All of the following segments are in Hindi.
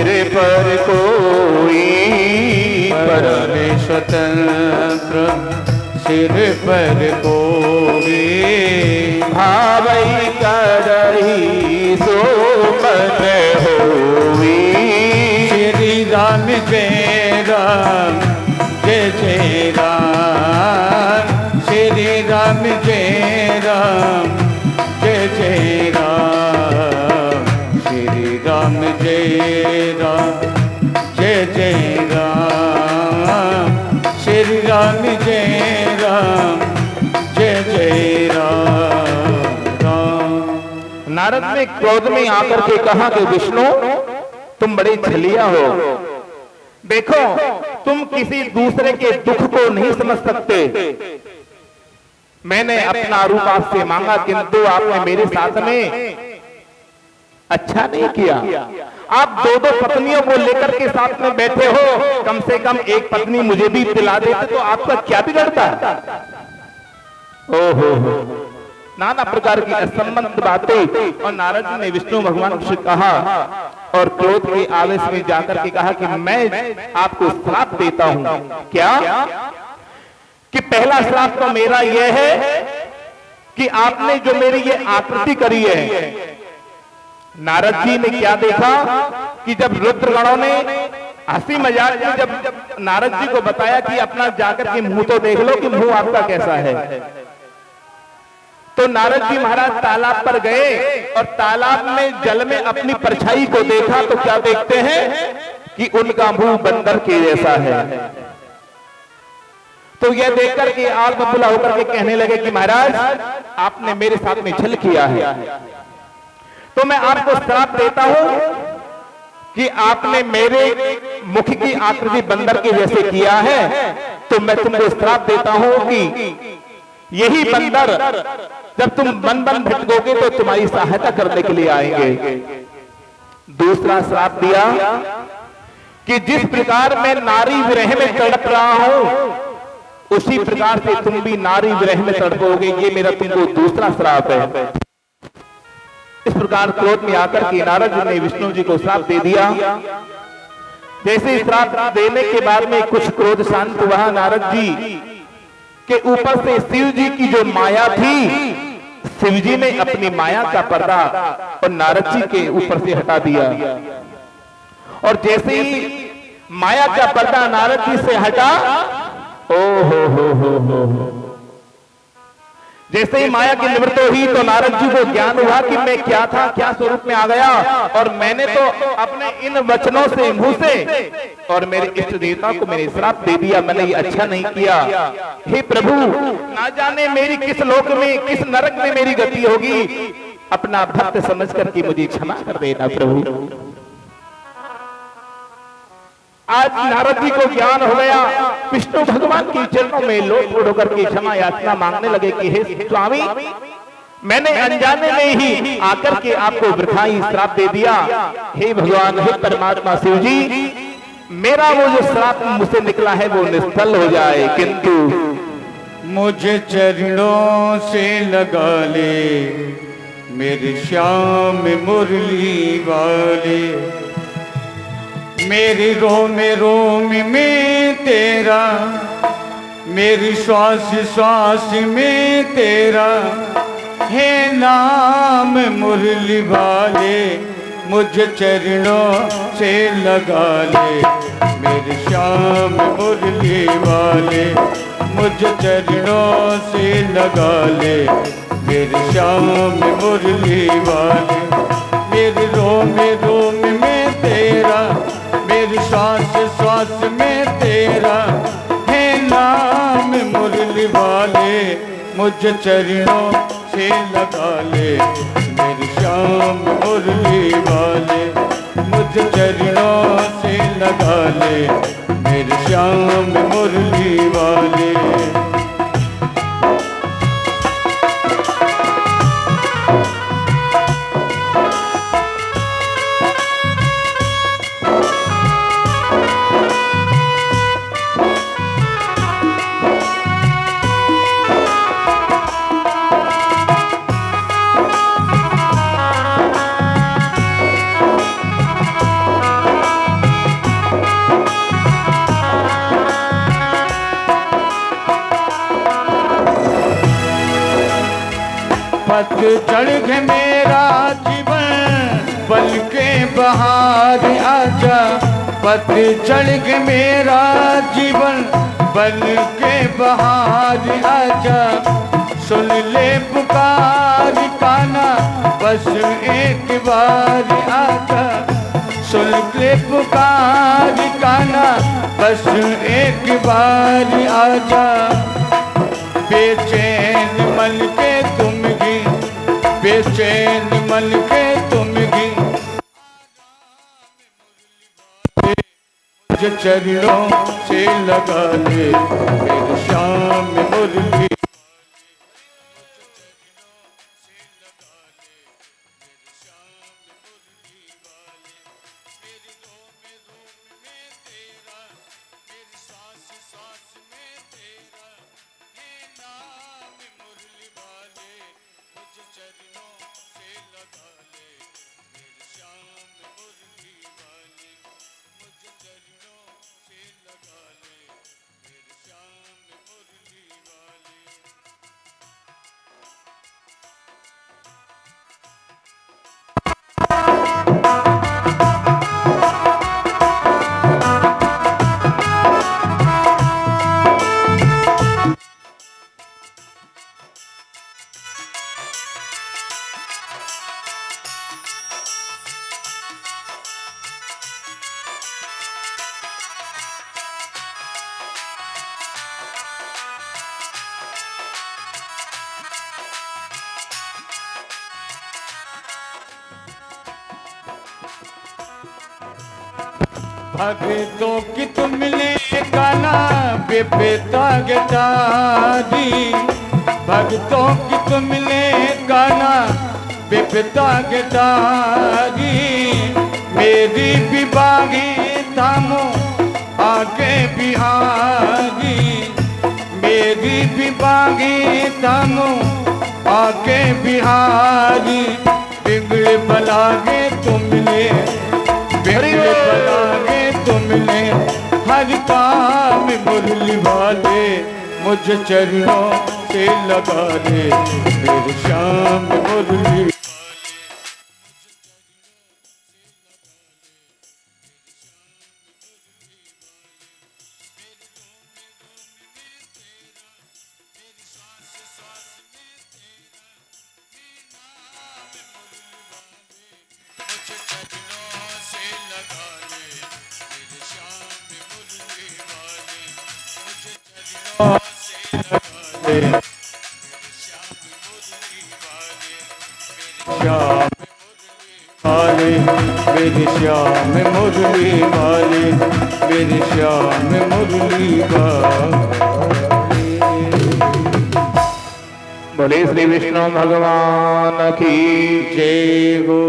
सिर पर कोई परम स्वतंत्र, सिर पर कोई भावई करही सो मन होई। श्री राम जय राम जय जय राम, श्री राम जय राम जय जय राम, श्री राम जय राम जय जय राम, श्री राम जय राम जय जय राम। नारद ने क्रोध में आकर के कहा कि विष्णु तुम बड़े छलिया हो, देखो तुम किसी दूसरे के दुख को नहीं समझ सकते। मैंने अपना रूप आपसे मांगा किंतु आपने मेरे साथ में अच्छा नहीं किया। आप दो दो पत्नियों को लेकर के साथ में बैठे हो, कम से कम एक पत्नी मुझे भी दिला देते तो आपका क्या बिगड़ता। ओहो नाना प्रकार की असंबद्ध बातें। और नारद जी ने विष्णु भगवान से कहा और क्रोध के आवेश में जाकर के कहा कि मैं आपको श्राप देता हूं। क्या कि पहला श्राप तो मेरा यह है कि आपने जो मेरी ये आकृति करी है। नारद जी ने क्या देखा कि जब रुद्रगणों ने हंसी मजाक में जब नारद जी को बताया कि अपना जाकर के मुंह तो देख लो कि मुंह आपका कैसा है, तो नारद जी महाराज तालाब पर गए और तालाब में जल में अपनी परछाई को देखा तो क्या देखते हैं कि उनका मुंह बंदर के जैसा है। तो यह देखकर के आग बबूला होकर के कहने लगे कि महाराज आपने मेरे साथ में छल किया है, तो मैं आपको श्राप देता हूं कि आपने मेरे मुख की आकृति बंदर के जैसे किया है, तो मैं तुमको श्राप देता हूं कि यही बंदर जब तुम बन बन भटकोगे तो तुम्हारी सहायता करने के लिए आएंगे। दूसरा श्राप दिया कि जिस प्रकार मैं नारी विरह में तड़प रहा हूं उसी प्रकार से तुम भी नारी विरह में तड़पोगे, ये मेरा तुमको दूसरा श्राप है। इस प्रकार क्रोध में आकर के नारद जी ने विष्णु जी को श्राप दे दिया। जैसे श्राप देने के बाद में कुछ क्रोध शांत हुआ, नारद जी के ऊपर से शिव जी की जो माया थी, शिव जी ने अपनी माया का पर्दा और नारद जी के ऊपर से हटा दिया। और जैसे ही माया का पर्दा नारद जी से हटा, ओ हो जैसे ही माया की निवृत्ति हुई तो नारद जी को ज्ञान हुआ कि मैं क्या था, क्या स्वरूप में आ गया। और मैंने तो अपने इन वचनों से मुंह से और मेरे इष्ट देवता को मैंने श्राप दे दिया, मैंने ये अच्छा नहीं किया। हे प्रभु, ना जाने मेरी किस लोक में किस नरक में मेरी गति होगी, अपना भक्त समझ करके मुझे क्षमा कर देना प्रभु। आज नारद जी को ज्ञान हो गया, विष्णु भगवान के चरणों में लोट होकर के क्षमा याचना मांगने लगे कि हे स्वामी, मैंने अनजाने में ही आकर के आपको वृथा ही श्राप दे दिया। हे भगवान, हे परमात्मा शिव जी, मेरा वो जो श्राप मुझसे निकला है वो निष्फल हो जाए, किंतु मुझे चरणों से लगा ले मेरे श्याम मुरली वाले। मेरी रोम रोम में तेरा, मेरी श्वास श्वास में तेरा है नाम मुरली वाले। मुझे चरणों से लगा ले मेरे श्याम मुरली वाले। मुझे चरणों से लगा ले मेरे श्याम मुरली वाले। मेरे रोम रोम में तेरा, मेरी श्वास श्वास में तेरा है नाम मुरली वाले। मुझे चरणों से लगा ले मेरे श्याम मुरली वाले। मुझे चरणों से लगा ले मेरे श्याम मुरली वाले। पतझड़ है मेरा जीवन पल के बहार आजा, पतझड़ है मेरा जीवन पल के बहार आजा, सुन ले पुकार कान्हा बस एक बार आजा, सुन ले पुकार कान्हा बस एक बार आजा, बेचैन मन के तुम ही, बेचैन मन के तुम ही, मुझे चरणों से लगा ले मेरे श्याम मुरली, भक्तों की तुमने गाना बेबेता गिटारी, भक्तों की तुमने गाना बेबेता गिटारी, मेरी विभागी थामो आगे बिहारी, मेरी विभागी थामो आगे बिहारी, बिगड़ बलागे तुमने, बिगड़ बलागे तुमने, हर काम मुरली वाले मुझे चरणों से लगा ले मेरे श्याम मुरली, मेरे श्याम मुरली वाले, मेरे श्याम मुरली वाले। बोले श्री विष्णु भगवान की जय हो।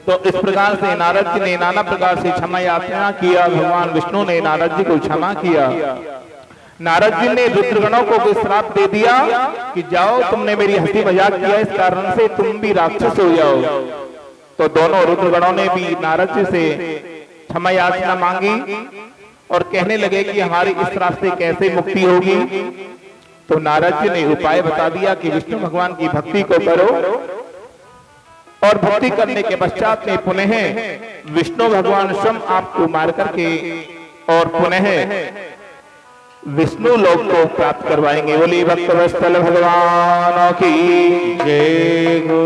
तो इस प्रकार से नारद जी ने नाना प्रकार से क्षमा याचना किया, भगवान विष्णु ने नारद जी को क्षमा किया। नारद जी ने रुद्रगणों को कोई श्राप दे दिया कि जाओ, तुमने मेरी हंसी मजाक किया, इस कारण से तुम भी राक्षस हो जाओ। तो दोनों रुद्रगणों ने भी नारद जी से क्षमा याचना मांगी और कहने लगे कि हमारी इस रास्ते कैसे मुक्ति होगी। तो नारद जी ने उपाय बता दिया कि विष्णु भगवान की भक्ति को करो और भक्ति करने के पश्चात में पुनः विष्णु भगवान स्वयं आपको मार करके और पुनः विष्णु लोक को प्राप्त करवाएंगे। बोली भक्तवत्सल भगवान की जय हो।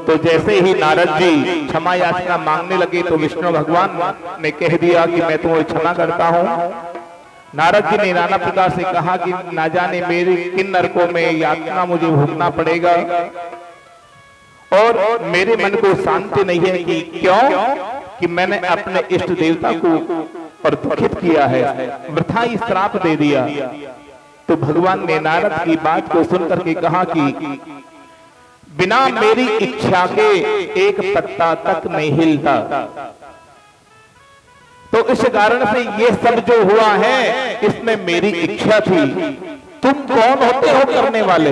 तो जैसे ही नारद जी क्षमा याचना मांगने लगे तो विष्णु भगवान ने कह दिया कि मैं तुम्हें क्षमा करता हूँ। नारद जी ने नाना प्रकार से कहा कि ना जाने मेरे किन नरकों में यातना मुझे भोगना पड़ेगा और मेरे मन को शांति नहीं है कि क्यों कि मैंने अपने इष्ट देवता को और दुखित किया है, वृथा ही श्राप दे दिया। तो भगवान ने नारद की बात को सुन करके कहा कि बिना मेरी इच्छा के एक पत्ता तक नहीं हिलता, तो इस कारण से ये सब जो हुआ है इसमें मेरी इच्छा थी। तुम कौन होते हो करने वाले?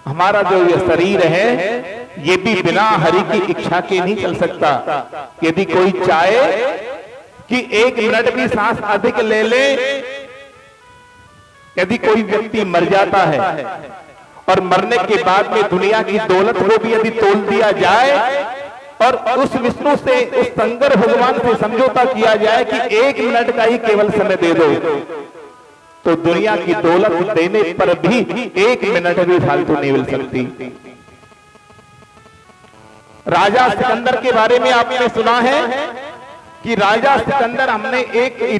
हमारा जो ये शरीर है ये भी बिना हरि की इच्छा के नहीं चल सकता। यदि कोई चाहे कि एक मिनट भी सांस अधिक ले ले, यदि कोई व्यक्ति मर जाता है और मरने के बाद में दुनिया की दौलत को भी यदि तोल दिया जाए और उस विष्णु से, उस शंकर भगवान से समझौता किया जाए कि 1 मिनट का ही केवल समय दे दो, तो दुनिया की दौलत देने पर भी 1 मिनट भी फालतू नहीं मिल सकती। राजा सिकंदर के बारे में आपने सुना है कि राजा सिकंदर, हमने एक